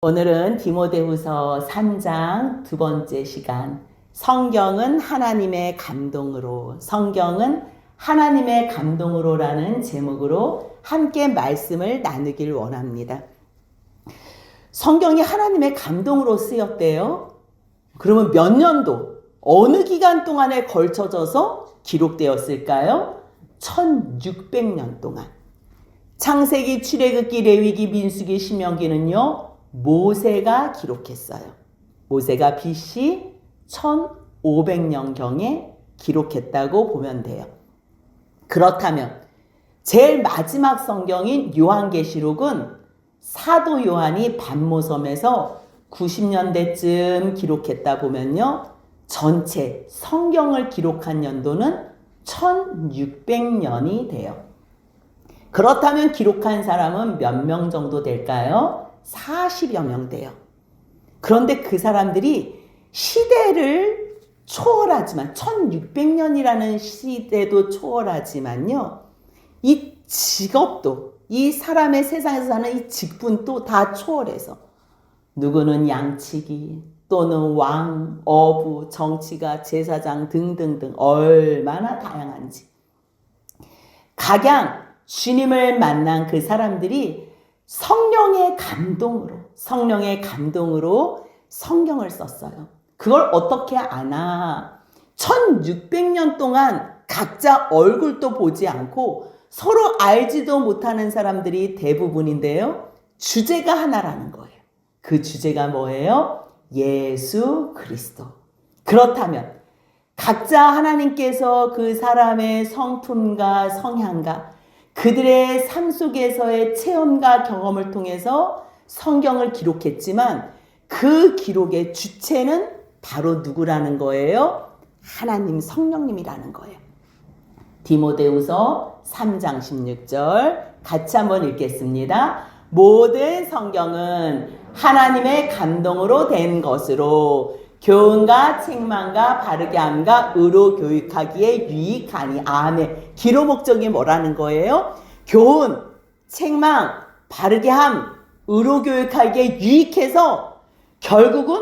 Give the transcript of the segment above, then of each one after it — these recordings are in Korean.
오늘은 디모데후서 3장 두 번째 시간, 성경은 하나님의 감동으로라는 제목으로 함께 말씀을 나누길 원합니다. 성경이 하나님의 감동으로 쓰였대요. 그러면 몇 년도, 어느 기간 동안에 걸쳐져서 기록되었을까요? 1600년 동안. 창세기, 출애굽기, 레위기, 민수기, 신명기는요, 모세가 기록했어요. 모세가 BC 1500년경에 기록했다고 보면 돼요. 그렇다면 제일 마지막 성경인 요한계시록은 사도 요한이 반모섬에서 90년대쯤 기록했다 보면요, 전체 성경을 기록한 연도는 1600년이 돼요. 그렇다면 기록한 사람은 몇 명 정도 될까요? 40여 명 돼요. 그런데 그 사람들이 시대를 초월하지만 1600년이라는 시대도 초월하지만요, 이 직업도, 이 사람의 세상에서 사는 이 직분도 다 초월해서 누구는 양치기 또는 왕, 어부, 정치가, 제사장 등등등 얼마나 다양한지, 각양 주님을 만난 그 사람들이 성령의 감동으로 성경을 썼어요. 그걸 어떻게 아나? 1600년 동안 각자 얼굴도 보지 않고 서로 알지도 못하는 사람들이 대부분인데요, 주제가 하나라는 거예요. 그 주제가 뭐예요? 예수 그리스도. 그렇다면 각자 하나님께서 그 사람의 성품과 성향과 그들의 삶 속에서의 체험과 경험을 통해서 성경을 기록했지만 그 기록의 주체는 바로 누구라는 거예요? 하나님, 성령님이라는 거예요. 디모데후서 3장 16절 같이 한번 읽겠습니다. 모든 성경은 하나님의 감동으로 된 것으로 교훈과 책망과 바르게 함과 의로 교육하기에 유익하니. 아멘. 기로 목적이 뭐라는 거예요? 교훈, 책망, 바르게 함, 의로 교육하기에 유익해서 결국은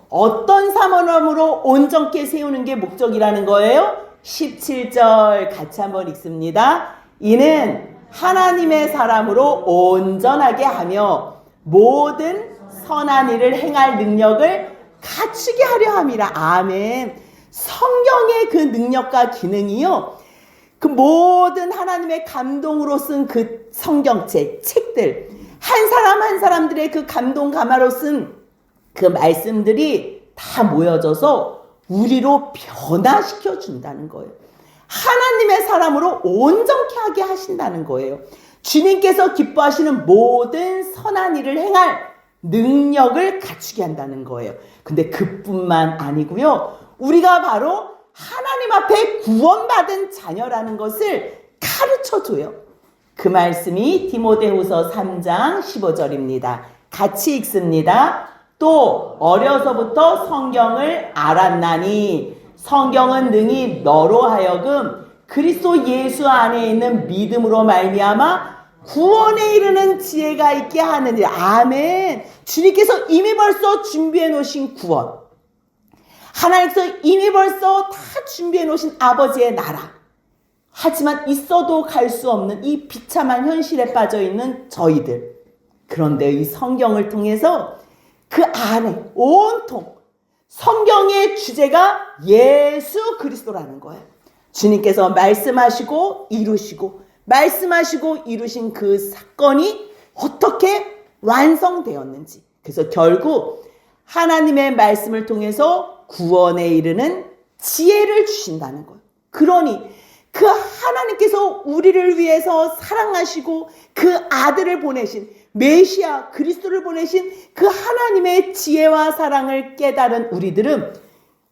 어떤 사모함으로 온전케 세우는 게 목적이라는 거예요? 17절 같이 한번 읽습니다. 이는 하나님의 사람으로 온전하게 하며 모든 선한 일을 행할 능력을 갖추게 하려 함이라. 아멘. 성경의 그 능력과 기능이요, 그 모든 하나님의 감동으로 쓴 그 성경책, 책들, 한 사람 한 사람들의 그 감동 감화로 쓴 그 말씀들이 다 모여져서 우리로 변화시켜 준다는 거예요. 하나님의 사람으로 온전케 하게 하신다는 거예요. 주님께서 기뻐하시는 모든 선한 일을 행할 능력을 갖추게 한다는 거예요. 근데 그뿐만 아니고요, 우리가 바로 하나님 앞에 구원받은 자녀라는 것을 가르쳐줘요. 그 말씀이 디모데후서 3장 15절입니다. 같이 읽습니다. 또 어려서부터 성경을 알았나니 성경은 능히 너로 하여금 그리스도 예수 안에 있는 믿음으로 말미암아 구원에 이르는 지혜가 있게 하느니라. 아멘. 주님께서 이미 벌써 준비해 놓으신 구원, 하나님께서 이미 벌써 다 준비해 놓으신 아버지의 나라, 하지만 있어도 갈 수 없는 이 비참한 현실에 빠져 있는 저희들, 그런데 이 성경을 통해서 그 안에 온통 성경의 주제가 예수 그리스도라는 거예요. 주님께서 말씀하시고 이루신 그 사건이 어떻게 완성되었는지, 그래서 결국 하나님의 말씀을 통해서 구원에 이르는 지혜를 주신다는 거예요. 그러니 그 하나님께서 우리를 위해서 사랑하시고 그 아들을 보내신 메시아 그리스도를 보내신 그 하나님의 지혜와 사랑을 깨달은 우리들은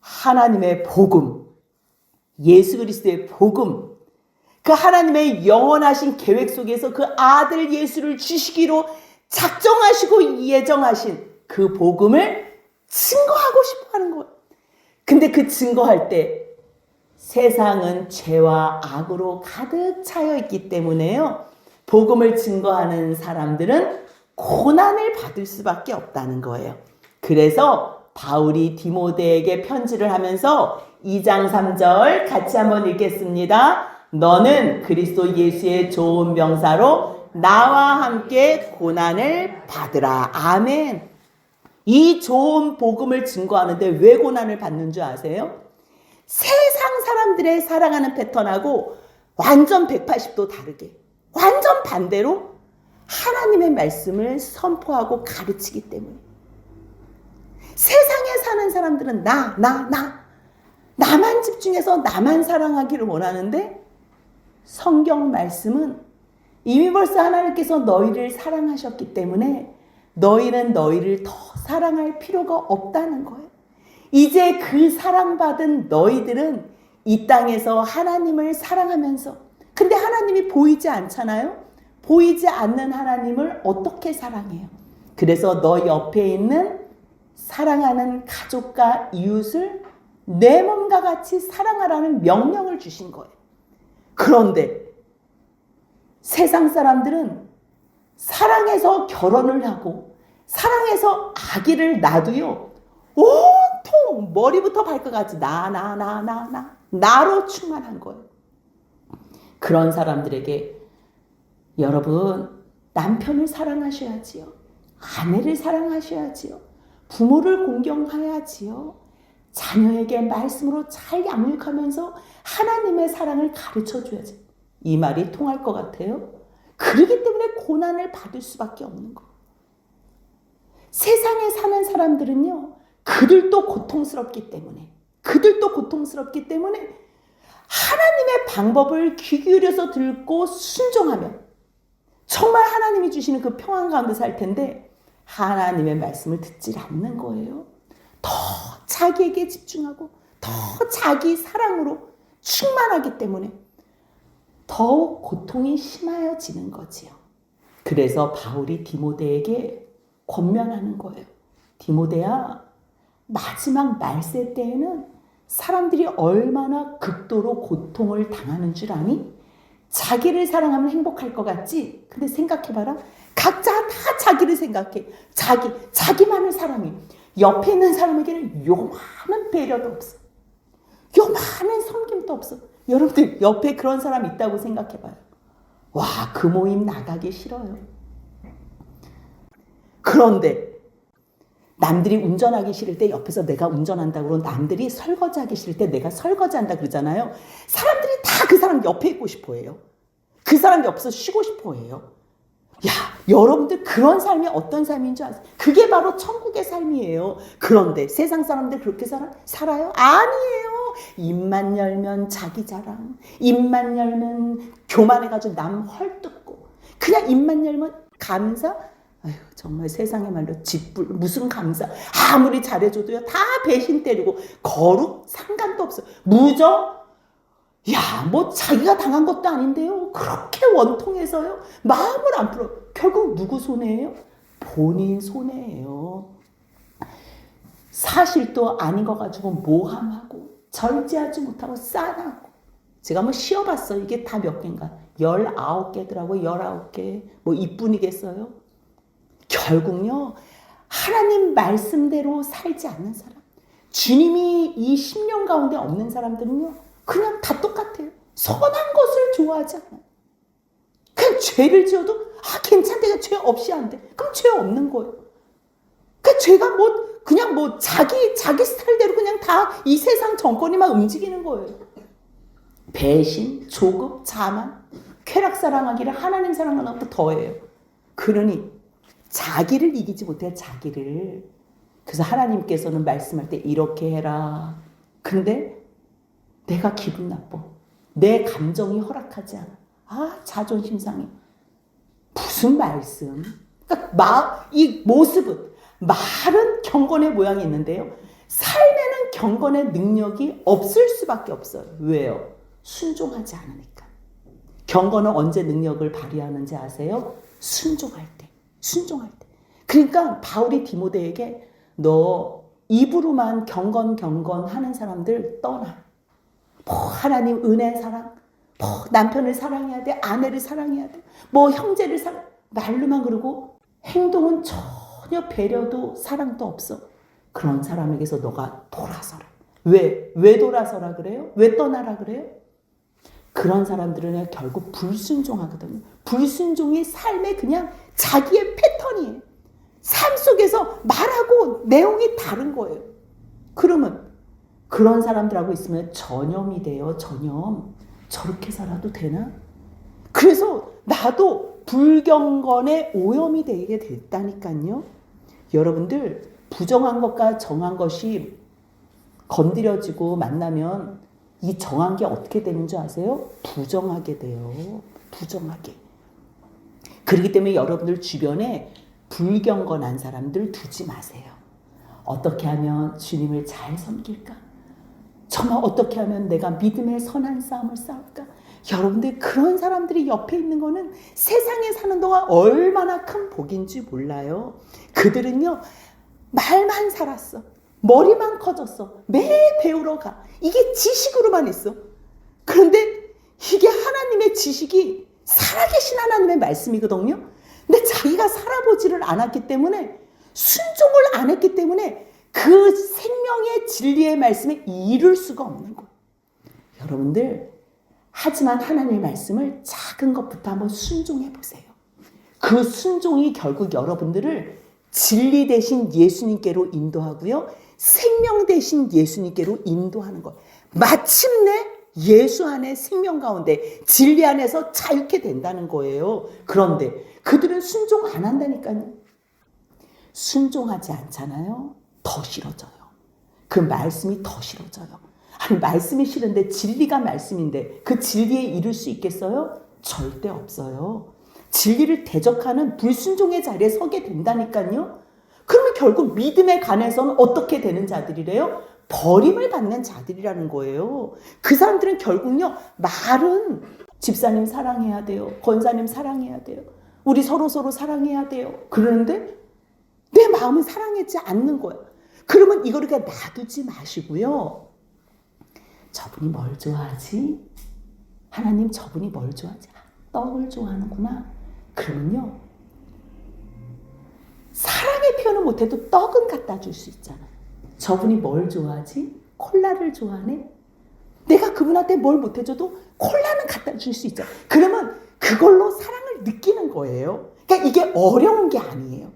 하나님의 복음, 예수 그리스도의 복음, 그 하나님의 영원하신 계획 속에서 그 아들 예수를 주시기로 작정하시고 예정하신 그 복음을 증거하고 싶어 하는 거예요. 근데 그 증거할 때 세상은 죄와 악으로 가득 차여 있기 때문에요, 복음을 증거하는 사람들은 고난을 받을 수밖에 없다는 거예요. 그래서 바울이 디모데에게 편지를 하면서 2장 3절 같이 한번 읽겠습니다. 너는 그리스도 예수의 좋은 병사로 나와 함께 고난을 받으라. 아멘. 이 좋은 복음을 증거하는데 왜 고난을 받는 줄 아세요? 세상 사람들의 살아가는 패턴하고 완전 180도 다르게, 완전 반대로 하나님의 말씀을 선포하고 가르치기 때문에. 세상에 사는 사람들은 나만 집중해서 나만 사랑하기를 원하는데, 성경 말씀은 이미 벌써 하나님께서 너희를 사랑하셨기 때문에 너희는 너희를 더 사랑할 필요가 없다는 거예요. 이제 그 사랑받은 너희들은 이 땅에서 하나님을 사랑하면서, 근데 하나님이 보이지 않잖아요? 보이지 않는 하나님을 어떻게 사랑해요? 그래서 너 옆에 있는 사랑하는 가족과 이웃을 내 몸과 같이 사랑하라는 명령을 주신 거예요. 그런데 세상 사람들은 사랑해서 결혼을 하고 사랑해서 아기를 낳아도요, 온통 머리부터 발끝까지 나로 충만한 거예요. 그런 사람들에게 여러분, 남편을 사랑하셔야지요. 아내를 사랑하셔야지요. 부모를 공경해야지요. 자녀에게 말씀으로 잘 양육하면서 하나님의 사랑을 가르쳐줘야지. 이 말이 통할 것 같아요? 그렇기 때문에 고난을 받을 수밖에 없는 거. 세상에 사는 사람들은요, 그들도 고통스럽기 때문에 하나님의 방법을 귀 기울여서 듣고 순종하면 정말 하나님이 주시는 그 평안 가운데 살 텐데, 하나님의 말씀을 듣질 않는 거예요. 더 자기에게 집중하고 더 자기 사랑으로 충만하기 때문에 더욱 고통이 심하여지는 거지요. 그래서 바울이 디모데에게 권면하는 거예요. 디모데야, 마지막 말세 때에는 사람들이 얼마나 극도로 고통을 당하는 줄 아니? 자기를 사랑하면 행복할 것 같지? 근데 생각해봐라. 각자 다 자기를 생각해. 자기만을 사랑해. 옆에 있는 사람에게는 요만한 배려도 없어. 요만한 섬김도 없어. 여러분들 옆에 그런 사람 있다고 생각해봐요. 와, 그 모임 나가기 싫어요. 그런데 남들이 운전하기 싫을 때 옆에서 내가 운전한다고 그러고, 남들이 설거지하기 싫을 때 내가 설거지한다 그러잖아요. 사람들이 다 그 사람 옆에 있고 싶어 해요. 그 사람 옆에서 쉬고 싶어 해요. 야, 여러분들 그런 삶이 어떤 삶인 줄 아세요? 그게 바로 천국의 삶이에요. 그런데 세상 사람들 그렇게 살아요? 아니에요. 입만 열면 자기 자랑, 입만 열면 교만해가지고 남 헐뜯고, 그냥 입만 열면 감사? 아휴, 정말 세상의 말로 짓불, 무슨 감사. 아무리 잘해줘도요, 다 배신 때리고, 거룩 상관도 없어. 무정? 야, 뭐 자기가 당한 것도 아닌데요, 그렇게 원통해서요, 마음을 안 풀어. 결국 누구 손해예요? 본인 손해예요. 사실도 아닌 거 가지고 모함하고 절제하지 못하고 싸나고. 제가 한번 쉬어봤어요. 이게 다 몇 개인가? 19개더라고요. 19개. 뭐 이뿐이겠어요? 결국요, 하나님 말씀대로 살지 않는 사람, 주님이 이 10년 가운데 없는 사람들은요, 그냥 다 똑같아요. 선한 것을 좋아하지 않아요. 그냥 죄를 지어도 괜찮대, 죄 없이 안 돼. 그럼 죄 없는 거예요. 그 죄가 그냥 자기 스타일대로 그냥 다 이 세상 정권이 막 움직이는 거예요. 배신, 조급, 자만, 쾌락 사랑하기를 하나님 사랑하는 것도 더해요. 그러니 자기를 이기지 못해, 자기를. 그래서 하나님께서는 말씀할 때 이렇게 해라. 근데 내가 기분 나빠. 내 감정이 허락하지 않아. 자존심 상해. 무슨 말씀? 그러니까 이 모습은, 말은 경건의 모양이 있는데요, 삶에는 경건의 능력이 없을 수밖에 없어요. 왜요? 순종하지 않으니까. 경건은 언제 능력을 발휘하는지 아세요? 순종할 때. 그러니까 바울이 디모데에게 너 입으로만 경건 하는 사람들 떠나. 하나님 은혜 사랑, 남편을 사랑해야 돼, 아내를 사랑해야 돼, 형제를 말로만 그러고 행동은 전혀 배려도 사랑도 없어. 그런 사람에게서 너가 돌아서라. 왜 돌아서라 그래요? 왜 떠나라 그래요? 그런 사람들은 결국 불순종하거든요. 불순종이 삶의 그냥 자기의 패턴이에요. 삶 속에서 말하고 내용이 다른 거예요. 그러면 그런 사람들하고 있으면 전염이 돼요. 전염. 저렇게 살아도 되나? 그래서 나도 불경건의 오염이 되게 됐다니까요. 여러분들 부정한 것과 정한 것이 건드려지고 만나면 이 정한 게 어떻게 되는 줄 아세요? 부정하게 돼요. 부정하게. 그렇기 때문에 여러분들 주변에 불경건한 사람들 두지 마세요. 어떻게 하면 주님을 잘 섬길까? 정말 어떻게 하면 내가 믿음의 선한 싸움을 싸울까? 여러분들 그런 사람들이 옆에 있는 거는 세상에 사는 동안 얼마나 큰 복인지 몰라요. 그들은요 말만 살았어. 머리만 커졌어. 매일 배우러 가. 이게 지식으로만 있어. 그런데 이게 하나님의 지식이 살아계신 하나님의 말씀이거든요. 근데 자기가 살아보지를 않았기 때문에 순종을 안 했기 때문에 그 생명의 진리의 말씀에 이룰 수가 없는 거예요. 여러분들 하지만 하나님의 말씀을 작은 것부터 한번 순종해 보세요. 그 순종이 결국 여러분들을 진리 대신 예수님께로 인도하고요. 생명 대신 예수님께로 인도하는 것. 마침내 예수 안에 생명 가운데 진리 안에서 자유케 된다는 거예요. 그런데 그들은 순종 안 한다니까요. 순종하지 않잖아요. 더 싫어져요. 그 말씀이 더 싫어져요. 아니 말씀이 싫은데 진리가 말씀인데 그 진리에 이룰 수 있겠어요? 절대 없어요. 진리를 대적하는 불순종의 자리에 서게 된다니까요. 그러면 결국 믿음에 관해서는 어떻게 되는 자들이래요? 버림을 받는 자들이라는 거예요. 그 사람들은 결국요 말은 집사님 사랑해야 돼요. 권사님 사랑해야 돼요. 우리 서로 사랑해야 돼요. 그러는데 내 마음은 사랑하지 않는 거야. 그러면 이거를 그냥 놔두지 마시고요. 저분이 뭘 좋아하지? 하나님 저분이 뭘 좋아하지? 떡을 좋아하는구나. 그러면요. 사랑의 표현을 못해도 떡은 갖다 줄 수 있잖아요. 저분이 뭘 좋아하지? 콜라를 좋아하네? 내가 그분한테 뭘 못해줘도 콜라는 갖다 줄 수 있잖아요. 그러면 그걸로 사랑을 느끼는 거예요. 그러니까 이게 어려운 게 아니에요.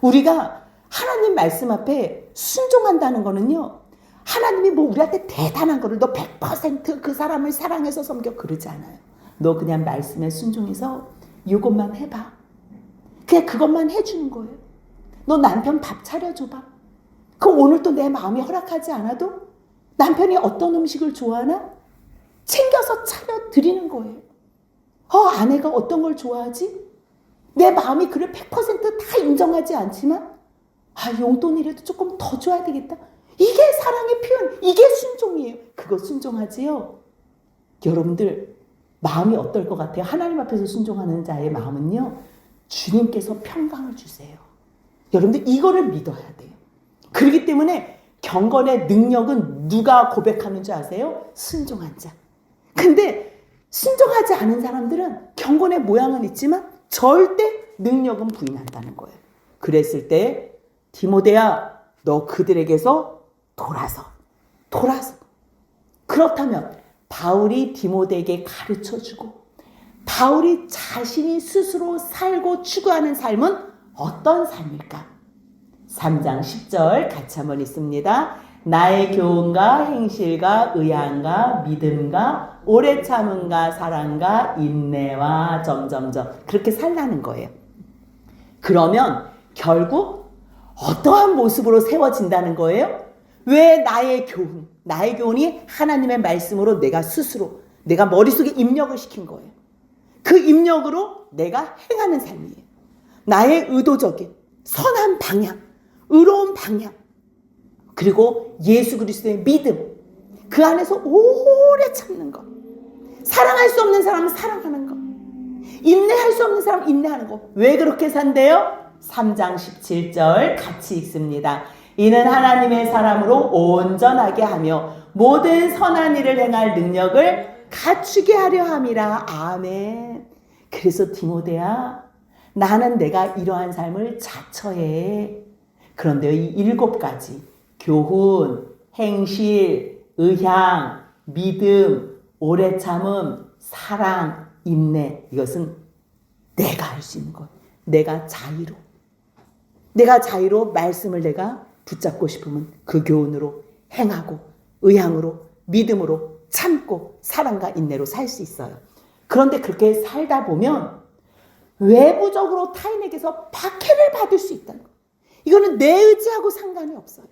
우리가 하나님 말씀 앞에 순종한다는 거는요. 하나님이 뭐 우리한테 대단한 거를 너 100% 그 사람을 사랑해서 섬겨 그러지 않아요. 너 그냥 말씀에 순종해서 이것만 해봐. 그냥 그것만 해주는 거예요. 너 남편 밥 차려줘봐. 그럼 오늘 또 내 마음이 허락하지 않아도 남편이 어떤 음식을 좋아하나? 챙겨서 차려드리는 거예요. 아내가 어떤 걸 좋아하지? 내 마음이 그를 100%다 인정하지 않지만 용돈이라도 조금 더 줘야 되겠다. 이게 사랑의 표현, 이게 순종이에요. 그거 순종하지요? 여러분들 마음이 어떨 것 같아요? 하나님 앞에서 순종하는 자의 마음은요. 주님께서 평강을 주세요. 여러분들 이거를 믿어야 돼요. 그렇기 때문에 경건의 능력은 누가 고백하는 줄 아세요? 순종한 자. 근데 순종하지 않은 사람들은 경건의 모양은 있지만 절대 능력은 부인한다는 거예요. 그랬을 때 디모데야 너 그들에게서 돌아서. 그렇다면 바울이 디모데에게 가르쳐주고 바울이 자신이 스스로 살고 추구하는 삶은 어떤 삶일까? 3장 10절 같이 한번 읽습니다. 나의 교훈과 행실과 의향과 믿음과 오래 참음과 사랑과 인내와 점점점 그렇게 살라는 거예요. 그러면 결국 어떠한 모습으로 세워진다는 거예요? 왜 나의 교훈이 하나님의 말씀으로 내가 스스로 내가 머릿속에 입력을 시킨 거예요. 그 입력으로 내가 행하는 삶이에요. 나의 의도적인 선한 방향, 의로운 방향, 그리고 예수 그리스도의 믿음, 그 안에서 오래 참는 것, 사랑할 수 없는 사람은 사랑하는 것, 인내할 수 없는 사람은 인내하는 것. 왜 그렇게 산대요? 3장 17절 같이 읽습니다. 이는 하나님의 사람으로 온전하게 하며 모든 선한 일을 행할 능력을 갖추게 하려 함이라. 아멘. 그래서 디모데야 나는 내가 이러한 삶을 자처해. 그런데 이 7가지 교훈, 행실, 의향, 믿음, 오래 참음, 사랑, 인내, 이것은 내가 할 수 있는 것. 내가 자유로 말씀을 내가 붙잡고 싶으면 그 교훈으로 행하고 의향으로 믿음으로 참고 사랑과 인내로 살 수 있어요. 그런데 그렇게 살다 보면 외부적으로 타인에게서 박해를 받을 수 있다는 거예요. 이거는 내 의지하고 상관이 없어요.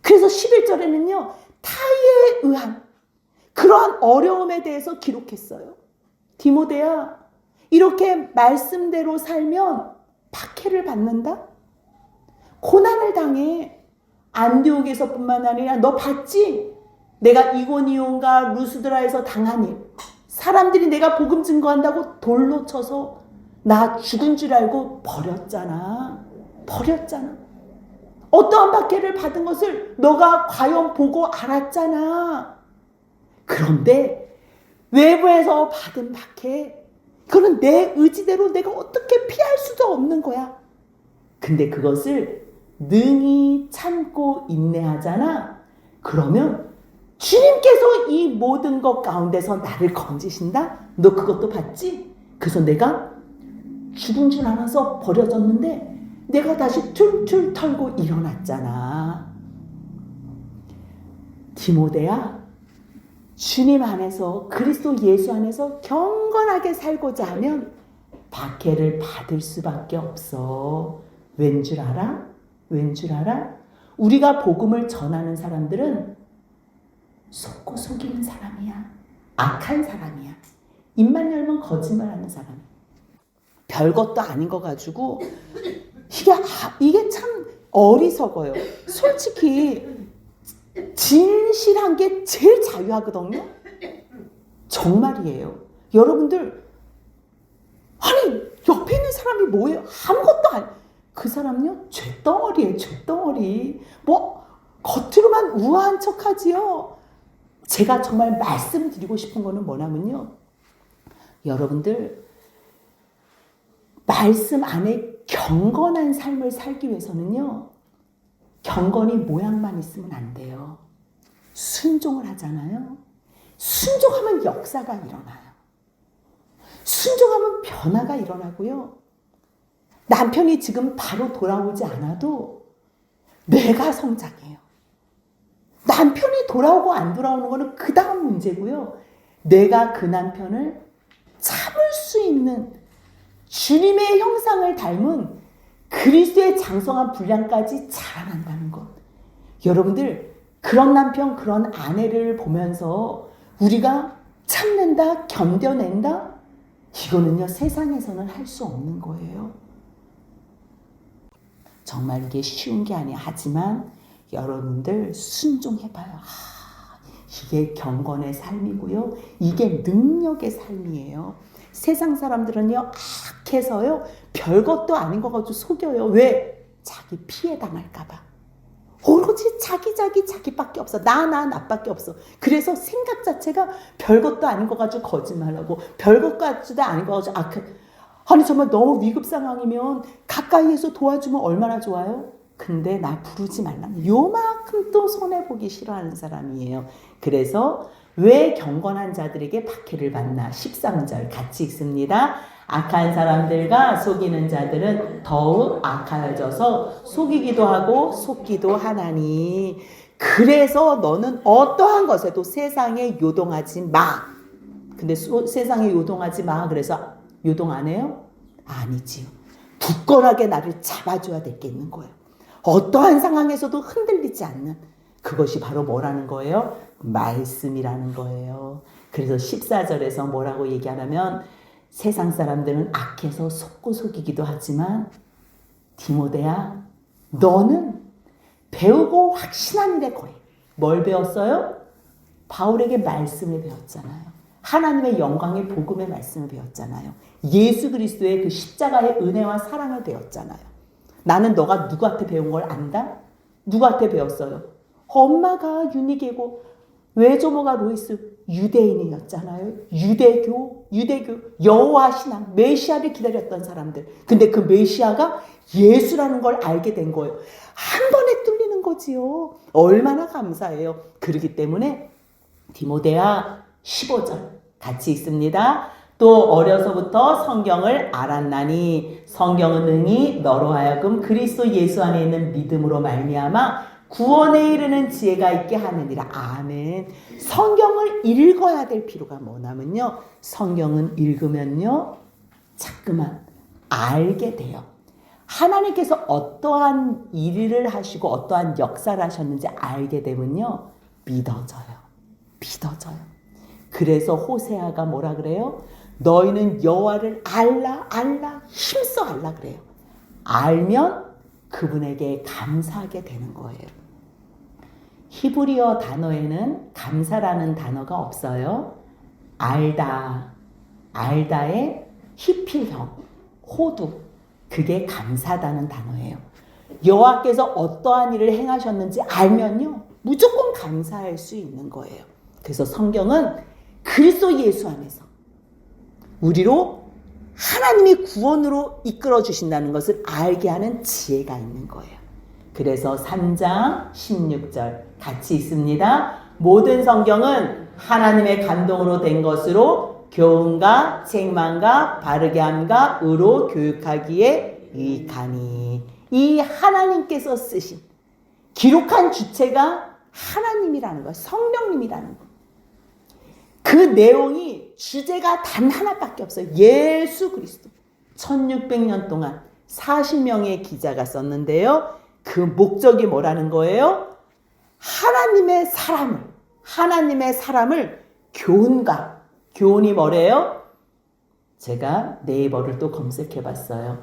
그래서 11절에는요. 타의에 의한 그러한 어려움에 대해서 기록했어요. 디모데야, 이렇게 말씀대로 살면 박해를 받는다? 고난을 당해. 안디옥에서뿐만 아니라 너 봤지? 내가 이고니온과 루스드라에서 당한 일. 사람들이 내가 복음 증거한다고 돌로 쳐서 나 죽은 줄 알고 버렸잖아. 어떠한 박해를 받은 것을 너가 과연 보고 알았잖아. 그런데 외부에서 받은 박해, 그건 내 의지대로 내가 어떻게 피할 수도 없는 거야. 근데 그것을 능히 참고 인내하잖아. 그러면 주님께서 이 모든 것 가운데서 나를 건지신다? 너 그것도 봤지? 그래서 내가 죽은 줄 알아서 버려졌는데 내가 다시 툴툴 털고 일어났잖아. 디모데야, 주님 안에서 그리스도 예수 안에서 경건하게 살고자 하면 박해를 받을 수밖에 없어. 왠 줄 알아? 우리가 복음을 전하는 사람들은 속고 속이는 사람이야. 악한 사람이야. 입만 열면 거짓말하는 사람이야. 별것도 아닌 거 가지고 이게 참 어리석어요. 솔직히 진실한 게 제일 자유하거든요. 정말이에요. 여러분들, 아니 옆에 있는 사람이 뭐예요? 아무것도 아니. 그 사람요 죄덩어리예요. 죄덩어리. 뭐 겉으로만 우아한 척하지요. 제가 정말 말씀드리고 싶은 거는 뭐냐면요. 여러분들, 말씀 안에 경건한 삶을 살기 위해서는요. 경건이 모양만 있으면 안 돼요. 순종을 하잖아요. 순종하면 역사가 일어나요. 순종하면 변화가 일어나고요. 남편이 지금 바로 돌아오지 않아도 내가 성장해요. 남편이 돌아오고 안 돌아오는 거는 그 다음 문제고요. 내가 그 남편을 참을 수 있는 주님의 형상을 닮은 그리스도의 장성한 분량까지 자라난다는 것. 여러분들, 그런 남편, 그런 아내를 보면서 우리가 참는다, 견뎌낸다? 이거는요, 세상에서는 할 수 없는 거예요. 정말 이게 쉬운 게 아니야. 하지만 여러분들 순종해봐요. 이게 경건의 삶이고요. 이게 능력의 삶이에요. 세상 사람들은요, 악해서요, 별것도 아닌 거 가지고 속여요. 왜? 자기 피해 당할까봐. 오로지 자기밖에 없어. 나밖에 없어. 그래서 생각 자체가 별것도 아닌 거 가지고 거짓말하고, 별것 같지도 아닌 거 가지고 아니 정말 너무 위급 상황이면 가까이에서 도와주면 얼마나 좋아요? 근데 나 부르지 말라는 요만큼 또 손해보기 싫어하는 사람이에요. 그래서 왜 경건한 자들에게 박해를 받나? 13절 같이 읽습니다. 악한 사람들과 속이는 자들은 더욱 악하여져서 속이기도 하고 속기도 하나니. 그래서 너는 어떠한 것에도 세상에 요동하지 마. 근데 세상에 요동하지 마. 그래서 요동 안 해요? 아니지요. 굳건하게 나를 잡아줘야 될 게 있는 거예요. 어떠한 상황에서도 흔들리지 않는 그것이 바로 뭐라는 거예요? 말씀이라는 거예요. 그래서 14절에서 뭐라고 얘기하냐면 세상 사람들은 악해서 속고 속이기도 하지만 디모데야, 너는 배우고 확신한 일에 거해. 뭘 배웠어요? 바울에게 말씀을 배웠잖아요. 하나님의 영광의 복음의 말씀을 배웠잖아요. 예수 그리스도의 그 십자가의 은혜와 사랑을 배웠잖아요. 나는 너가 누구한테 배운 걸 안다? 누구한테 배웠어요? 엄마가 유니게고 외조모가 로이스 유대인이었잖아요. 유대교 여호와 신앙 메시아를 기다렸던 사람들. 근데 그 메시아가 예수라는 걸 알게 된 거예요. 한 번에 뚫리는 거지요. 얼마나 감사해요. 그렇기 때문에 디모데야 15절 같이 읽습니다. 또 어려서부터 성경을 알았나니 성경은 능히 너로 하여금 그리스도 예수 안에 있는 믿음으로 말미암아 구원에 이르는 지혜가 있게 하느니라. 아멘. 성경을 읽어야 될 필요가 뭐냐면요, 성경은 읽으면요 자꾸만 알게 돼요. 하나님께서 어떠한 일을 하시고 어떠한 역사를 하셨는지 알게 되면요 믿어져요. 그래서 호세아가 뭐라 그래요? 너희는 여호와를 알라 힘써 알라 그래요. 알면 그분에게 감사하게 되는 거예요. 히브리어 단어에는 감사라는 단어가 없어요. 알다의 히필형 호두, 그게 감사다는 단어예요. 여호와께서 어떠한 일을 행하셨는지 알면요 무조건 감사할 수 있는 거예요. 그래서 성경은 그리스도 예수 안에서 우리로 하나님이 구원으로 이끌어 주신다는 것을 알게 하는 지혜가 있는 거예요. 그래서 3장 16절 같이 읽습니다. 모든 성경은 하나님의 감동으로 된 것으로 교훈과 책망과 바르게 함과 의로 교육하기에 유익하니. 이 하나님께서 쓰신 기록한 주체가 하나님이라는 거예요. 성령님이라는 거예요. 그 내용이 주제가 단 하나밖에 없어요. 예수 그리스도. 1600년 동안 40명의 기자가 썼는데요. 그 목적이 뭐라는 거예요? 하나님의 사람을 교훈이 뭐래요? 제가 네이버를 또 검색해 봤어요.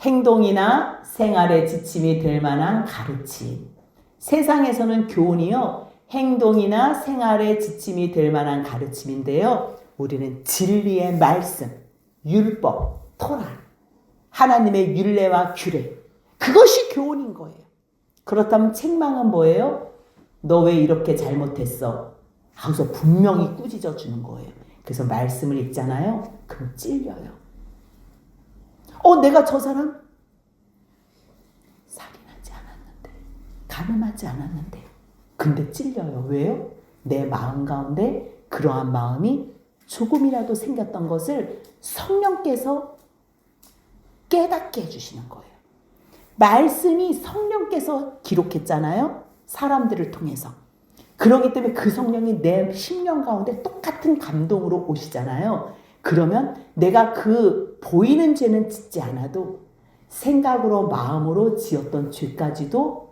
행동이나 생활에 지침이 될 만한 가르침. 세상에서는 교훈이요, 행동이나 생활에 지침이 될 만한 가르침인데요. 우리는 진리의 말씀, 율법, 토라, 하나님의 율례와 규례, 그것이 교훈인 거예요. 그렇다면 책망은 뭐예요? 너 왜 이렇게 잘못했어? 하고서 분명히 꾸짖어 주는 거예요. 그래서 말씀을 읽잖아요. 그럼 찔려요. 내가 저 사람 살인하지 않았는데, 간음하지 않았는데, 근데 찔려요. 왜요? 내 마음 가운데 그러한 마음이 조금이라도 생겼던 것을 성령께서 깨닫게 해주시는 거예요. 말씀이 성령께서 기록했잖아요. 사람들을 통해서. 그렇기 때문에 그 성령이 내 심령 가운데 똑같은 감동으로 오시잖아요. 그러면 내가 그 보이는 죄는 짓지 않아도 생각으로 마음으로 지었던 죄까지도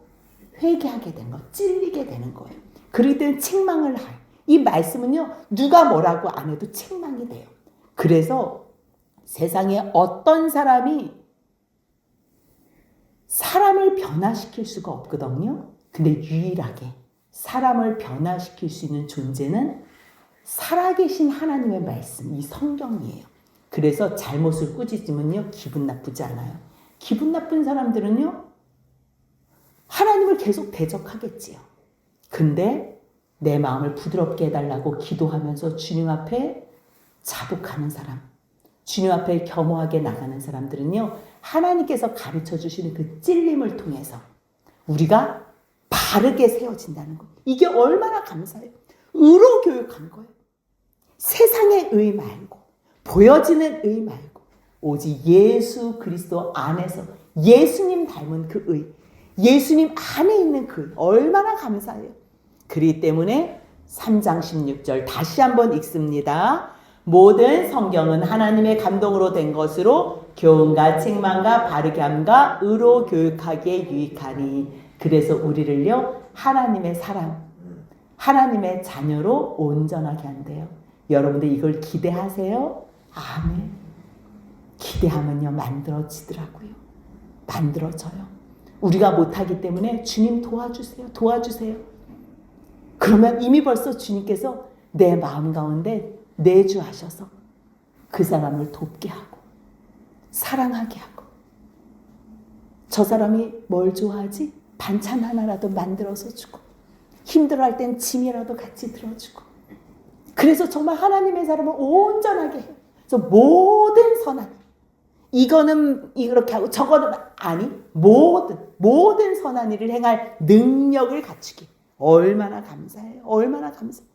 회개하게 된 거, 찔리게 되는 거예요. 그렇기 때문에 책망을 이 말씀은요, 누가 뭐라고 안 해도 책망이 돼요. 그래서 세상에 어떤 사람이 사람을 변화시킬 수가 없거든요. 근데 유일하게 사람을 변화시킬 수 있는 존재는 살아계신 하나님의 말씀, 이 성경이에요. 그래서 잘못을 꾸짖으면요, 기분 나쁘지 않아요. 기분 나쁜 사람들은요, 하나님을 계속 대적하겠지요. 근데 내 마음을 부드럽게 해달라고 기도하면서 주님 앞에 자복하는 사람, 주님 앞에 겸허하게 나가는 사람들은요, 하나님께서 가르쳐 주시는 그 찔림을 통해서 우리가 바르게 세워진다는 거. 이게 얼마나 감사해요. 의로 교육한 거예요. 세상의 의 말고, 보여지는 의 말고, 오직 예수 그리스도 안에서 예수님 닮은 그 의, 예수님 안에 있는 그 의, 얼마나 감사해요. 그렇기 때문에 3장 16절 다시 한번 읽습니다. 모든 성경은 하나님의 감동으로 된 것으로 교훈과 책망과 바르게 함과 의로 교육하기에 유익하니. 그래서 우리를요, 하나님의 사람, 하나님의 자녀로 온전하게 한대요. 여러분들 이걸 기대하세요? 아멘. 기대하면요, 만들어지더라고요. 만들어져요. 우리가 못하기 때문에 주님 도와주세요. 그러면 이미 벌써 주님께서 내 마음 가운데 내주하셔서 그 사람을 돕게 하고 사랑하게 하고, 저 사람이 뭘 좋아하지? 반찬 하나라도 만들어서 주고, 힘들어할 땐 짐이라도 같이 들어주고. 그래서 정말 하나님의 사람을 온전하게 해요. 그래서 모든 선한, 이거는 이렇게 하고 저거는 아니, 모든 선한 일을 행할 능력을 갖추기. 얼마나 감사해요. 얼마나 감사해요.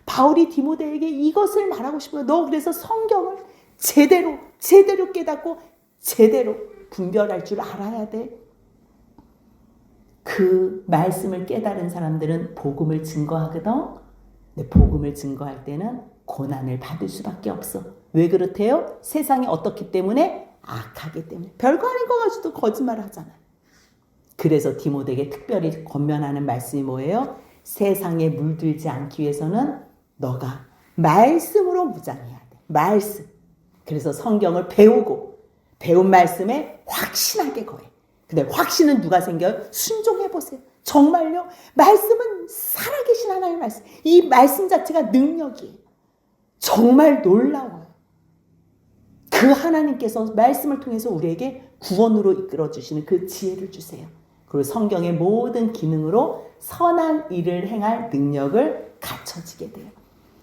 바울이 디모데에게 이것을 말하고 싶어요. 너 그래서 성경을 제대로 깨닫고 제대로 분별할 줄 알아야 돼. 그 말씀을 깨달은 사람들은 복음을 증거하거든. 근데 복음을 증거할 때는 고난을 받을 수밖에 없어. 왜 그렇대요? 세상이 어떻기 때문에? 악하기 때문에. 별거 아닌 거 가지고도 거짓말을 하잖아요. 그래서 디모데에게 특별히 권면하는 말씀이 뭐예요? 세상에 물들지 않기 위해서는 너가 말씀으로 무장해야 돼. 말씀. 그래서 성경을 배우고 배운 말씀에 확신하게 거해. 근데 확신은 누가 생겨요? 순종해보세요. 정말요? 말씀은 살아계신 하나님의 말씀. 이 말씀 자체가 능력이에요. 정말 놀라워요. 그 하나님께서 말씀을 통해서 우리에게 구원으로 이끌어주시는 그 지혜를 주세요. 그리고 성경의 모든 기능으로 선한 일을 행할 능력을 갖춰지게 돼요.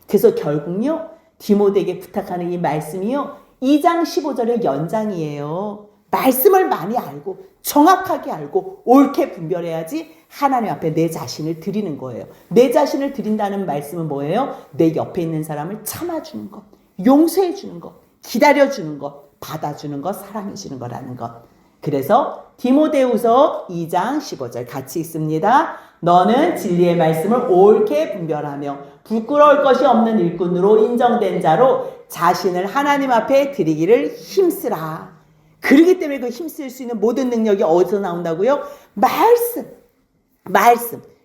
그래서 결국요, 디모데에게 부탁하는 이 말씀이요, 2장 15절의 연장이에요. 말씀을 많이 알고 정확하게 알고 옳게 분별해야지 하나님 앞에 내 자신을 드리는 거예요. 내 자신을 드린다는 말씀은 뭐예요? 내 옆에 있는 사람을 참아주는 것, 용서해주는 것, 기다려주는 것, 받아주는 것, 사랑해주는 거라는 것. 그래서 디모데후서 2장 15절 같이 읽습니다. 너는 진리의 말씀을 옳게 분별하며 부끄러울 것이 없는 일꾼으로 인정된 자로 자신을 하나님 앞에 드리기를 힘쓰라. 그렇기 때문에 그 힘쓸 수 있는 모든 능력이 어디서 나온다고요? 말씀.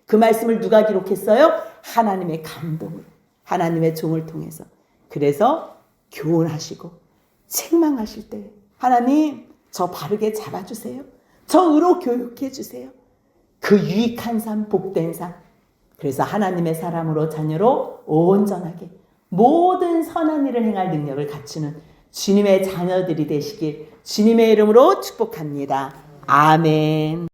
그 말씀을 누가 기록했어요? 하나님의 감동으로. 하나님의 종을 통해서. 그래서 교훈하시고 책망하실 때 하나님 저 바르게 잡아주세요. 저 의로 교육해 주세요. 그 유익한 삶, 복된 삶. 그래서 하나님의 사람으로 자녀로 온전하게 모든 선한 일을 행할 능력을 갖추는 주님의 자녀들이 되시길 주님의 이름으로 축복합니다. 아멘.